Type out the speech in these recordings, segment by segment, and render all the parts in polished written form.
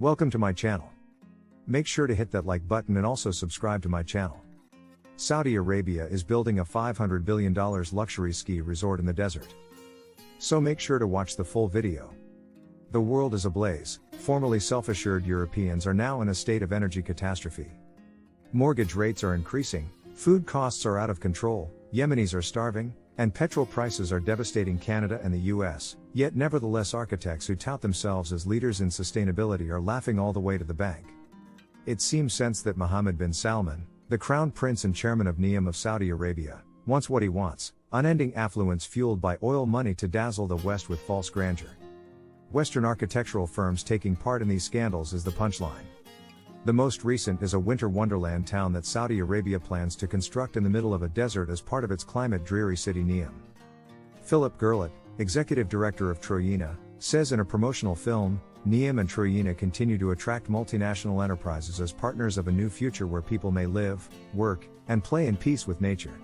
Welcome to my channel. Make sure to hit that like button and also subscribe to my channel. Saudi Arabia is building a $500 billion luxury ski resort in the desert. So make sure to watch the full video. The world is ablaze. Formerly self-assured Europeans are now in a state of energy catastrophe. Mortgage rates are increasing, food costs are out of control, Yemenis are starving, and petrol prices are devastating Canada and the US, yet nevertheless architects who tout themselves as leaders in sustainability are laughing all the way to the bank. It seems sense that Mohammed bin Salman, the crown prince and chairman of Neom of Saudi Arabia, wants what he wants, unending affluence fueled by oil money to dazzle the West with false grandeur. Western architectural firms taking part in these scandals is the punchline. The most recent is a winter wonderland town that Saudi Arabia plans to construct in the middle of a desert as part of its climate-dreary city Neom. Philip Gurlitt, executive director of Trojena, says in a promotional film, Neom and Trojena continue to attract multinational enterprises as partners of a new future where people may live, work, and play in peace with nature.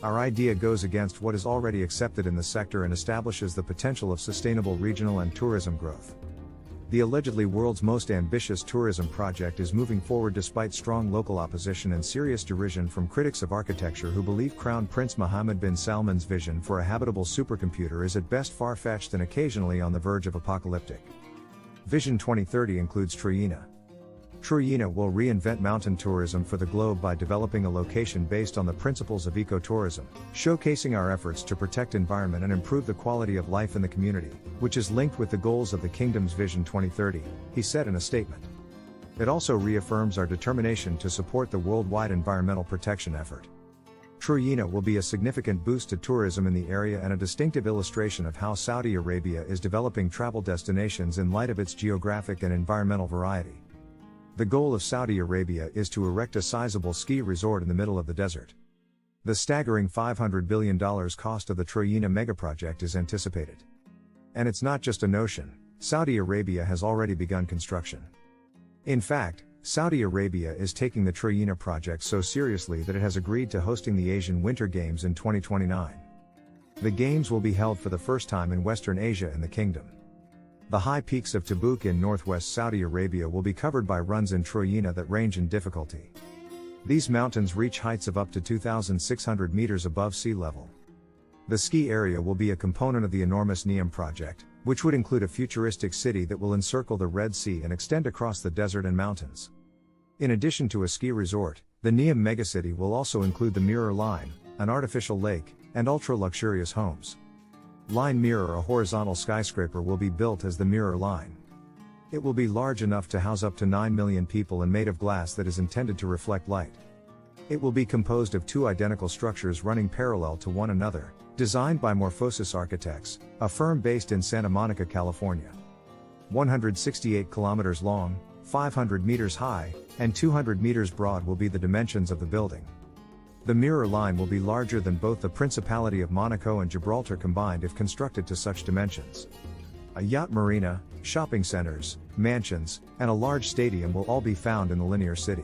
Our idea goes against what is already accepted in the sector and establishes the potential of sustainable regional and tourism growth. The allegedly world's most ambitious tourism project is moving forward despite strong local opposition and serious derision from critics of architecture who believe Crown Prince Mohammed bin Salman's vision for a habitable supercomputer is at best far-fetched and occasionally on the verge of apocalyptic. Vision 2030 includes Trojena. Trojena will reinvent mountain tourism for the globe by developing a location based on the principles of ecotourism, showcasing our efforts to protect environment and improve the quality of life in the community, which is linked with the goals of the Kingdom's Vision 2030, he said in a statement. It also reaffirms our determination to support the worldwide environmental protection effort. Trojena will be a significant boost to tourism in the area and a distinctive illustration of how Saudi Arabia is developing travel destinations in light of its geographic and environmental variety. The goal of Saudi Arabia is to erect a sizable ski resort in the middle of the desert. The staggering $500 billion cost of the Neom Megaproject is anticipated. And it's not just a notion, Saudi Arabia has already begun construction. In fact, Saudi Arabia is taking the Trojena project so seriously that it has agreed to hosting the Asian Winter Games in 2029. The Games will be held for the first time in Western Asia and the Kingdom. The high peaks of Tabuk in northwest Saudi Arabia will be covered by runs in Trojena that range in difficulty. These mountains reach heights of up to 2,600 meters above sea level. The ski area will be a component of the enormous Neom project, which would include a futuristic city that will encircle the Red Sea and extend across the desert and mountains. In addition to a ski resort, the Neom megacity will also include the Mirror Line, an artificial lake, and ultra-luxurious homes. Line Mirror, a horizontal skyscraper, will be built as the Mirror Line. It will be large enough to house up to 9 million people and made of glass that is intended to reflect light. It will be composed of two identical structures running parallel to one another, designed by Morphosis Architects, a firm based in Santa Monica, California. 168 kilometers long, 500 meters high, and 200 meters broad will be the dimensions of the building. The Mirror Line will be larger than both the Principality of Monaco and Gibraltar combined if constructed to such dimensions. A yacht marina, shopping centers, mansions, and a large stadium will all be found in the linear city.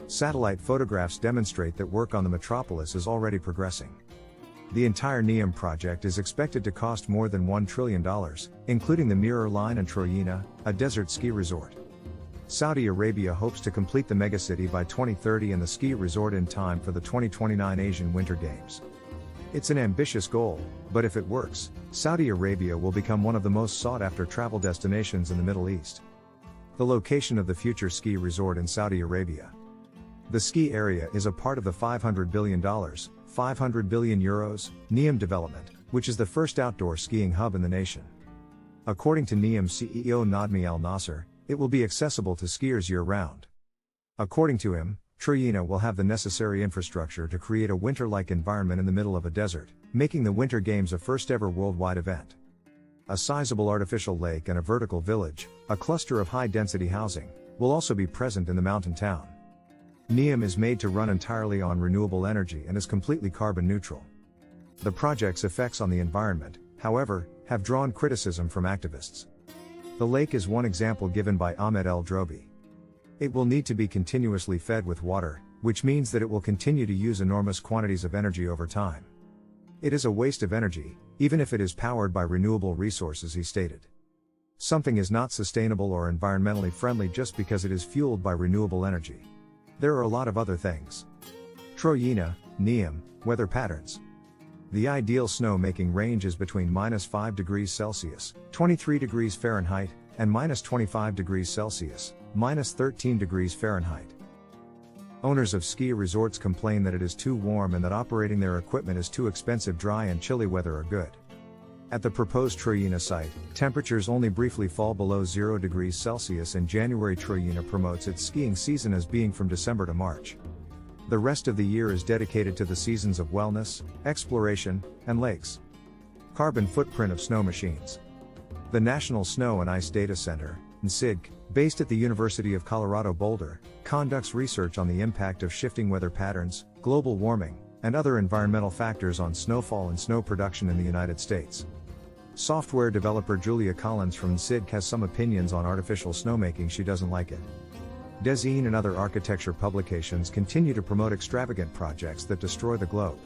Satellite photographs demonstrate that work on the metropolis is already progressing. The entire Neom project is expected to cost more than $1 trillion, including the Mirror Line and Trojena, a desert ski resort. Saudi Arabia hopes to complete the megacity by 2030 and the ski resort in time for the 2029 Asian Winter Games. It's an ambitious goal, but if it works, Saudi Arabia will become one of the most sought-after travel destinations in the Middle East. The location of the future ski resort in Saudi Arabia. The ski area is a part of the $500 billion, 500 billion euros, Neom development, which is the first outdoor skiing hub in the nation. According to Neom CEO Nadmi Al Nasser, it will be accessible to skiers year-round. According to him, Trojena will have the necessary infrastructure to create a winter-like environment in the middle of a desert, making the Winter Games a first-ever worldwide event. A sizable artificial lake and a vertical village, a cluster of high-density housing, will also be present in the mountain town. Neom is made to run entirely on renewable energy and is completely carbon neutral. The project's effects on the environment, however, have drawn criticism from activists. The lake is one example given by Ahmed El Drobi. It will need to be continuously fed with water, which means that it will continue to use enormous quantities of energy over time. It is a waste of energy, even if it is powered by renewable resources, he stated. Something is not sustainable or environmentally friendly just because it is fueled by renewable energy. There are a lot of other things. Trojena, Neom, weather patterns. The ideal snow-making range is between -5 degrees Celsius, 23 degrees Fahrenheit, and -25 degrees Celsius, -13 degrees Fahrenheit. Owners of ski resorts complain that it is too warm and that operating their equipment is too expensive. Dry and chilly weather are good. At the proposed Trojena site, temperatures only briefly fall below 0 degrees Celsius in January. Trojena promotes its skiing season as being from December to March. The rest of the year is dedicated to the seasons of wellness, exploration, and lakes. Carbon footprint of snow machines. The National Snow and Ice Data Center, encircle, based at the University of Colorado Boulder, conducts research on the impact of shifting weather patterns, global warming, and other environmental factors on snowfall and snow production in the United States. Software developer Julia Collins from encircle has some opinions on artificial snowmaking. She doesn't like it. Design and other architecture publications continue to promote extravagant projects that destroy the globe.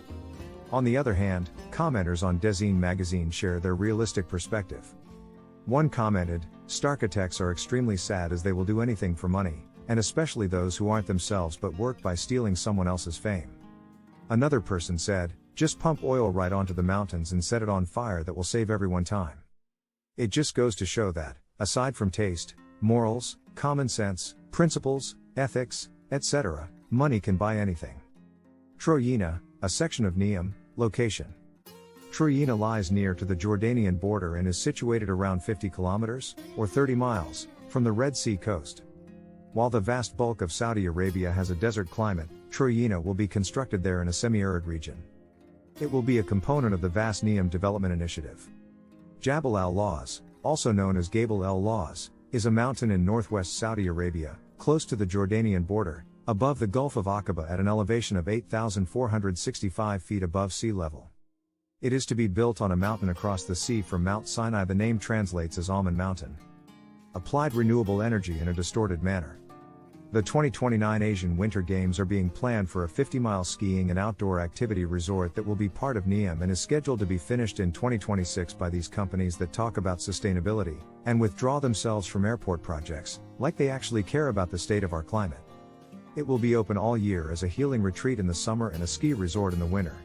On the other hand, commenters on Design magazine share their realistic perspective. One commented, "Starchitects are extremely sad as they will do anything for money, and especially those who aren't themselves but work by stealing someone else's fame." Another person said, "Just pump oil right onto the mountains and set it on fire. That will save everyone time." It just goes to show that, aside from taste, morals, common sense, principles, ethics, etc., money can buy anything. Trojena, a section of Neom, location. Trojena lies near to the Jordanian border and is situated around 50 kilometers, or 30 miles, from the Red Sea coast. While the vast bulk of Saudi Arabia has a desert climate, Trojena will be constructed there in a semi-arid region. It will be a component of the vast Neom development initiative. Jabal al-Lawz, also known as Gabal el-Lawz, is a mountain in northwest Saudi Arabia, close to the Jordanian border, above the Gulf of Aqaba at an elevation of 8,465 feet above sea level. It is to be built on a mountain across the sea from Mount Sinai. The name translates as Almond Mountain. Applied renewable energy in a distorted manner. The 2029 Asian Winter Games are being planned for a 50-mile skiing and outdoor activity resort that will be part of Neom and is scheduled to be finished in 2026 by these companies that talk about sustainability and withdraw themselves from airport projects, like they actually care about the state of our climate. It will be open all year as a healing retreat in the summer and a ski resort in the winter.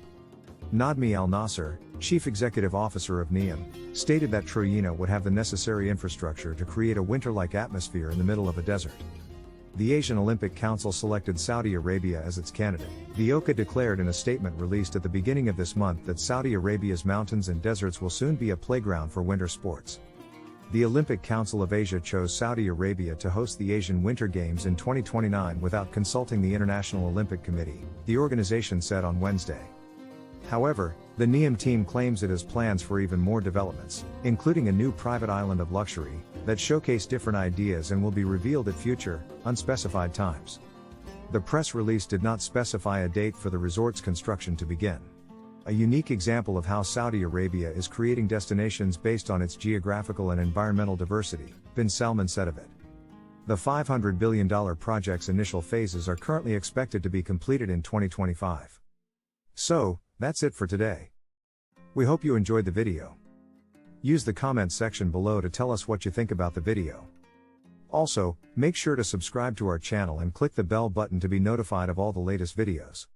Nadmi Al Nasser, Chief Executive Officer of Neom, stated that Trojena would have the necessary infrastructure to create a winter-like atmosphere in the middle of a desert. The Asian Olympic Council selected Saudi Arabia as its candidate. The OCA declared in a statement released at the beginning of this month that Saudi Arabia's mountains and deserts will soon be a playground for winter sports. The Olympic Council of Asia chose Saudi Arabia to host the Asian Winter Games in 2029 without consulting the International Olympic Committee, the organization said on Wednesday. However, the Neom team claims it has plans for even more developments, including a new private island of luxury, that showcase different ideas and will be revealed at future, unspecified times. The press release did not specify a date for the resort's construction to begin. A unique example of how Saudi Arabia is creating destinations based on its geographical and environmental diversity, bin Salman said of it. The $500 billion project's initial phases are currently expected to be completed in 2025. So, that's it for today. We hope you enjoyed the video. Use the comment section below to tell us what you think about the video. Also, make sure to subscribe to our channel and click the bell button to be notified of all the latest videos.